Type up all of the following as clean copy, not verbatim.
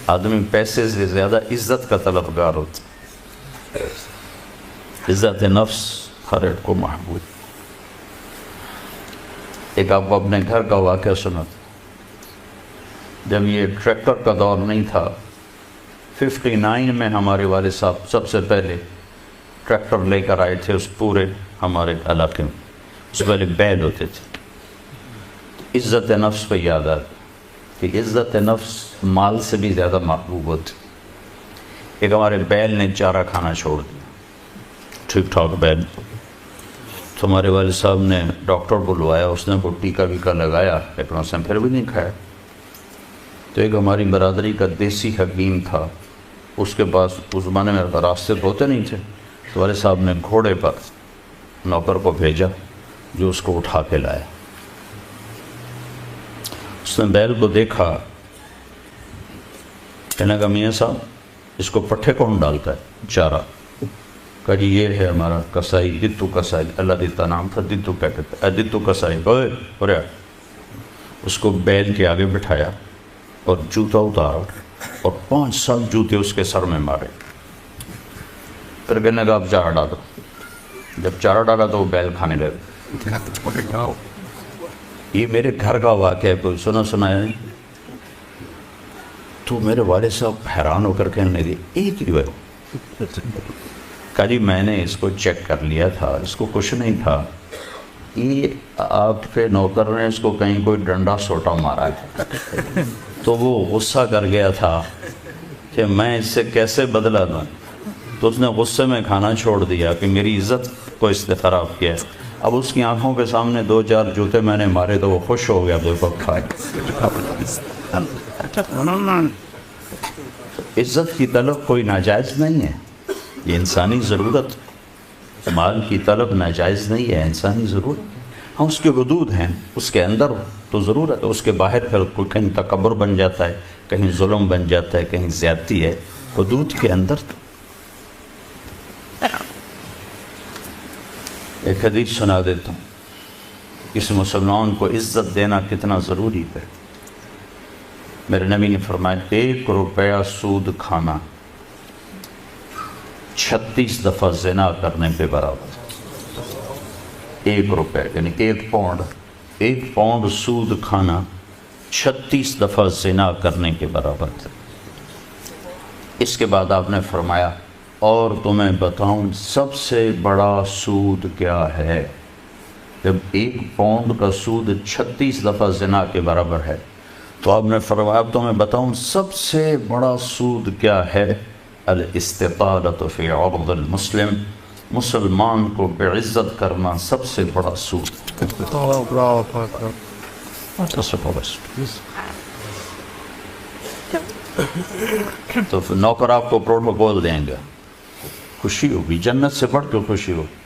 آدمی پیسے سے زیادہ عزت کا طلبگار ہوتا ہے، عزت نفس ہر ایک کو محبوب۔ ایک آپ کو اپنے گھر کا واقعہ سنا تھا، جب یہ ٹریکٹر کا دور نہیں تھا، 59 میں ہمارے والد صاحب سب سے پہلے ٹریکٹر لے کر آئے تھے اس پورے ہمارے علاقے میں۔ اس سے پہلے بیل ہوتے تھے۔ عزت نفس پہ یاد آتا کہ عزت نفس مال سے بھی زیادہ محبوب ہوتی۔ ایک ہمارے بیل نے چارہ کھانا چھوڑ دیا، ٹھیک ٹھاک بیل، تو ہمارے والد صاحب نے ڈاکٹر بلوایا، اس نے وہ ٹیکا ویکا لگایا، لیکن اس نے پھر بھی نہیں کھایا۔ تو ایک ہماری برادری کا دیسی حکیم تھا، اس کے پاس اس زمانے میں راستے ہوتے نہیں تھے، تو والد صاحب نے گھوڑے پر نوکر کو بھیجا جو اس کو اٹھا کے لایا۔ اس نے بیل کو دیکھا، کہنے کا میاں صاحب اس کو پٹھے کون ڈالتا ہے چارہ؟ کہا جی یہ ہے ہمارا کسائی، دتو کسائی، اللہ دیتا نام تھا، دتو کیا کہتا ہے، دتو کسائی۔ اس کو بیل کے آگے بٹھایا اور جوتا اتارا اور 5 سال جوتے اس کے سر میں مارے۔ پھر کہنے کا اب چارہ ڈالو۔ جب چارہ ڈالا تو وہ بیل کھانے لگے۔ یہ میرے گھر کا واقعہ ہے، کوئی سنا ہے نہیں؟ تو میرے والد صاحب حیران ہو کر کہنے لگے ایک ہی ہے؟ کہا جی میں نے اس کو چیک کر لیا تھا، اس کو کچھ نہیں تھا، یہ آپ کے نوکر نے اس کو کہیں کوئی ڈنڈا سوٹا مارا ہے، تو وہ غصہ کر گیا تھا کہ میں اس سے کیسے بدلا دوں، تو اس نے غصے میں کھانا چھوڑ دیا کہ میری عزت کو اس نے خراب کیا۔ اب اس کی آنکھوں کے سامنے 2-4 جوتے میں نے مارے تو وہ خوش ہو گیا، بے وقت کھائے۔ عزت کی طلب کوئی ناجائز نہیں ہے، یہ انسانی ضرورت، مال کی طلب ناجائز نہیں ہے، انسانی ضرورت۔ ہاں اس کے حدود ہیں، اس کے اندر تو ضرورت ہے، اس کے باہر پھر کہیں تکبر بن جاتا ہے، کہیں ظلم بن جاتا ہے، کہیں زیادتی ہے، حدود کے اندر۔ ایک حدیث سنا دیتا ہوں، اس مسلمان کو عزت دینا کتنا ضروری ہے۔ میرے نبی نے فرمایا 1 روپیہ سود کھانا 36 دفعہ زنا کرنے کے برابر۔ 1 روپیہ یعنی 1 پاؤنڈ سود کھانا 36 دفعہ زنا کرنے کے برابر تھا۔ اس کے بعد آپ نے فرمایا اور تمہیں بتاؤں سب سے بڑا سود کیا ہے؟ جب 1 پاؤنڈ کا سود 36 دفعہ زنا کے برابر ہے، تو آپ نے فرمایا اب تمہیں بتاؤں سب سے بڑا سود کیا ہے؟ الاستطالۃ فی عرض المسلم، مسلمان کو بعزت کرنا سب سے بڑا سود۔ تو نوکر آپ کو پروٹوکول دیں گے، خوشی ہوگی، جنت سے بڑھ کے خوشی ہوگی۔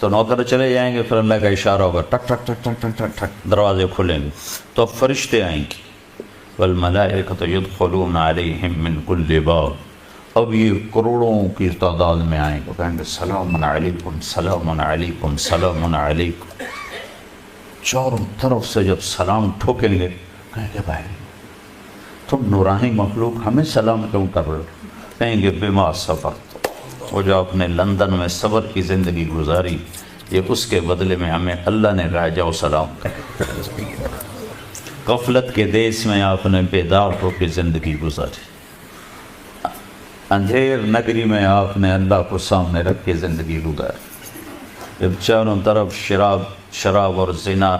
تو نوکر چلے جائیں گے، پھر اللہ کا اشارہ ہوگا، ٹک ٹک ٹک ٹک ٹک ٹک ٹک، دروازے کھلیں گے، تو اب فرشتے آئیں گے، والملائکۃ یدخلون علیہم من کل باب، اب یہ کروڑوں کی تعداد میں آئیں گے، کہیں گے سلام علیکم سلام علیکم سلام علیکم۔ چاروں طرف سے جب سلام ٹھوکیں گے، کہیں گے بھائی تم نورانی مخلوق ہمیں سلام کیوں کر رہے ہو؟ کہیں گے بما صبرت، وہ جو آپ نے لندن میں صبر کی زندگی گزاری، یہ اس کے بدلے میں ہمیں اللہ نے کہا جاؤ سلام کر۔ غفلت کے دیس میں آپ نے بیدار ہو کے زندگی گزاری، اندھیر نگری میں آپ نے اللہ کو سامنے رکھ کے زندگی گزاری، جب چاروں طرف شراب اور زنا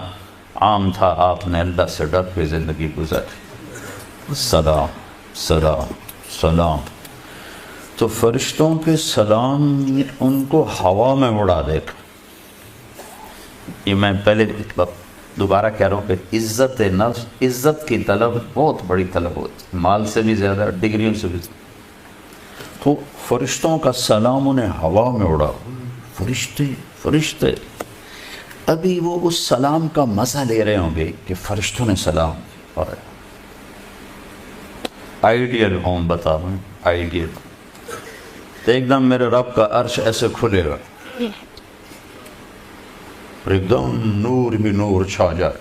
عام تھا، آپ نے اللہ سے ڈر کے زندگی گزاری۔ سلام سلام سلام، تو فرشتوں کے سلام ان کو ہوا میں اڑا دے گا۔ یہ میں پہلے دوبارہ کہہ رہا ہوں کہ عزت نفس، عزت کی طلب بہت بڑی طلب ہوتی ہے، مال سے بھی زیادہ، ڈگریوں سے بھی زیادہ۔ تو فرشتوں کا سلام انہیں ہوا میں اڑا، فرشتے ابھی وہ اس سلام کا مزہ لے رہے ہوں گے کہ فرشتوں نے سلام اور آئیڈیل ہوم بتا رہا ہوں، آئیڈیل تو ایک دم میرے رب کا عرش ایسے کھلے گا، ایک دم نور بھی نور چھا جائے،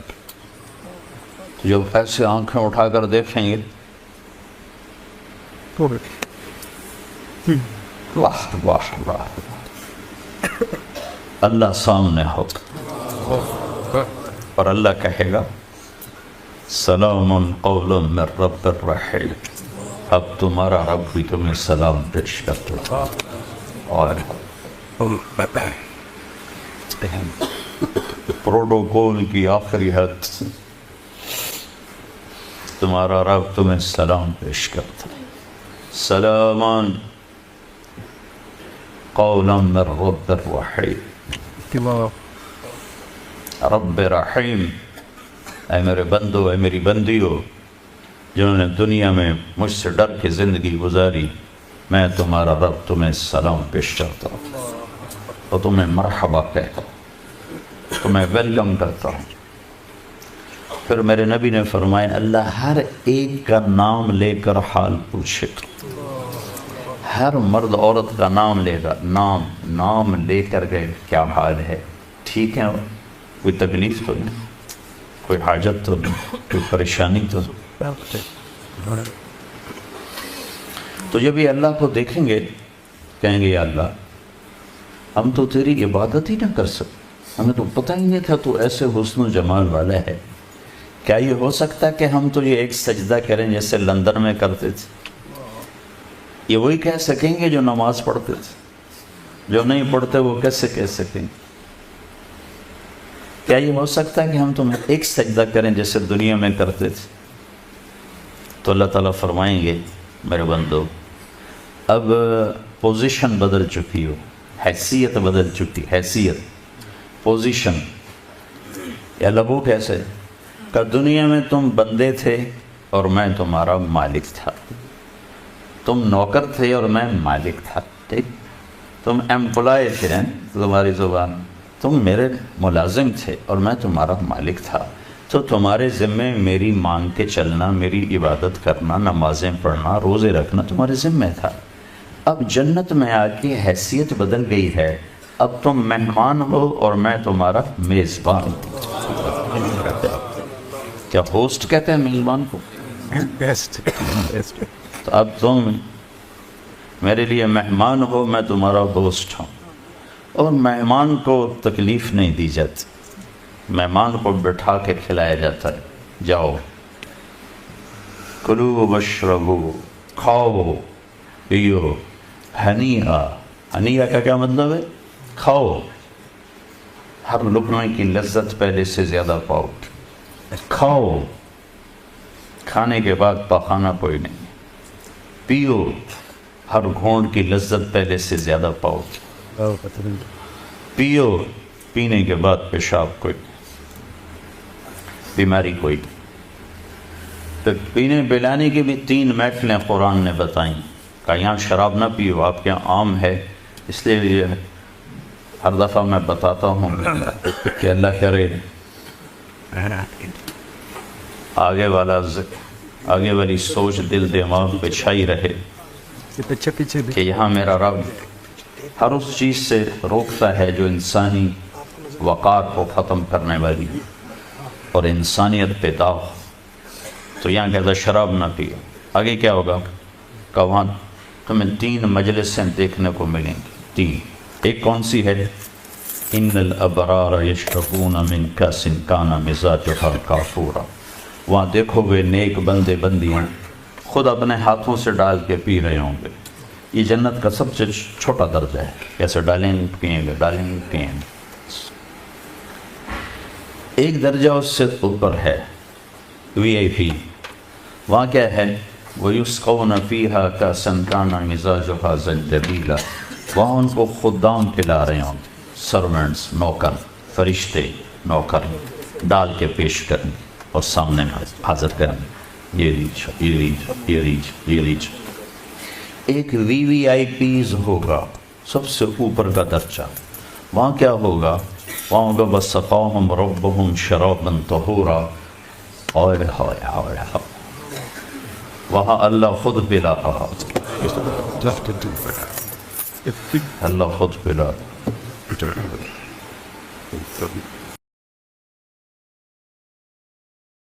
جب ایسے آنکھیں اٹھا کر دیکھیں گے واہ واہ واہ، اللہ سامنے ہوگا اور اللہ کہے گا سلام قول من رب الرحیم، اب تمہارا رب بھی تمہیں سلام پیش کرتا ہے۔ اور پروٹوکول کی آخری حد، تمہارا رب تمہیں سلام پیش کرتا ہے، سلامان قولا من رب الرحیم، رب رحیم، اے میرے بندو، اے میری بندیو جنہوں نے دنیا میں مجھ سے ڈر کے زندگی گزاری، میں تمہارا رب تمہیں سلام پیش کرتا ہوں اور تمہیں مرحبا کہتا ہوں، تمہیں ویلکم کرتا ہوں۔ پھر میرے نبی نے فرمایا اللہ ہر ایک کا نام لے کر حال پوچھے گا، ہر مرد عورت کا نام لے گا، نام لے کر گئے کیا حال ہے، ٹھیک ہے، کوئی تکلیف تو نہیں، کوئی حاجت تو نہیں، کوئی پریشانی تو نہیں۔ تو جب یہ اللہ کو دیکھیں گے کہیں گے یا اللہ ہم تو تیری عبادت ہی نہ کر سکتے، ہمیں تو پتہ ہی نہیں تھا تو ایسے حسن و جمال والا ہے، کیا یہ ہو سکتا کہ ہم تو یہ ایک سجدہ کریں جیسے لندن میں کرتے تھے؟ یہ وہی کہہ سکیں گے جو نماز پڑھتے تھے، جو نہیں پڑھتے وہ کیسے کہہ سکیں گے؟ کیا یہ ہو سکتا ہے کہ ہم تمہیں ایک سجدہ کریں جیسے دنیا میں کرتے تھے؟ تو اللہ تعالیٰ فرمائیں گے میرے بندو اب پوزیشن بدل چکی ہو، حیثیت بدل چکی، حیثیت، پوزیشن۔ یا لبو کیسے کہ دنیا میں تم بندے تھے اور میں تمہارا مالک تھا، تم نوکر تھے اور میں مالک تھا، ٹھیک، تم ایمپلائی تھے، تمہاری زبان، تم میرے ملازم تھے اور میں تمہارا مالک تھا، تو تمہارے ذمے میری مانگ کے چلنا، میری عبادت کرنا، نمازیں پڑھنا، روزے رکھنا تمہارے ذمے تھا۔ اب جنت میں آ کے حیثیت بدل گئی ہے، اب تم مہمان ہو اور میں تمہارا میزبان ہوں۔ کیا ہوسٹ کہتے ہیں میزبان کو؟ تو اب تم میرے لیے مہمان ہو، میں تمہارا ہوسٹ ہوں، اور مہمان کو تکلیف نہیں دی جاتی، مہمان کو بٹھا کے کھلایا جاتا ہے، جاؤ کلو واشربو، کھاؤ پیو، ہنیئا، ہنیئا کا کیا مطلب ہے؟ کھاؤ، ہر لقمے کی لذت پہلے سے زیادہ پاؤ، کھاؤ، کھانے کے بعد پخانا کوئی نہیں، پیو، ہر گھونٹ کی لذت پہلے سے زیادہ پاؤ، پیو، پینے کے بعد پیشاب کوئی نہیں، بیماری کوئی نہیں۔ تو پینے پلانے کی بھی 3 محفلیں قرآن نے بتائیں کہ یہاں شراب نہ پیو، آپ کے یہاں عام ہے، اس لیے ہر دفعہ میں بتاتا ہوں کہ اللہ کرے آگے والی سوچ دل دماغ پہ چھائی رہے کہ یہاں میرا رب ہر اس چیز سے روکتا ہے جو انسانی وقار کو ختم کرنے والی اور انسانیت پہ داغ۔ تو یہاں کہتا شراب نہ پیو، آگے کیا ہوگا کہ وہاں تمہیں 3 مجلسیں دیکھنے کو ملیں گی، 3۔ ایک کون سی ہے؟ ان الابرار یشربون من کاس کان مزاجها کافورا، وہاں دیکھو گے نیک بندے بندیاں خود اپنے ہاتھوں سے ڈال کے پی رہے ہوں گے۔ یہ جنت کا سب سے چھوٹا درجہ ہے، کیسے ڈالیں گے پیئیں گے، ڈالیں گے پیئیں گے۔ ایک درجہ اس سے اوپر ہے VIP، وہاں کیا ہے؟ وَيُسْقَوْنَ فِيهَا كَأْسًا كَانَ مِزَاجُهَا زَنْجَبِيلًا، وہاں ان کو خدام پلا رہے ہوں، سرونٹس، نوکر، فرشتے نوکر ڈال کے پیش کریں اور سامنے حاضر کریں، یہ لیج۔ ایک VVIPs ہوگا، سب سے اوپر کا درجہ، وہاں کیا ہوگا؟ وہاں ہوگا وَسَقَاهُمْ رَبُّهُمْ شَرَابًا طَهُورًا، وہاں اللہ خود پلا رہا، اللہ خود پلا رہا۔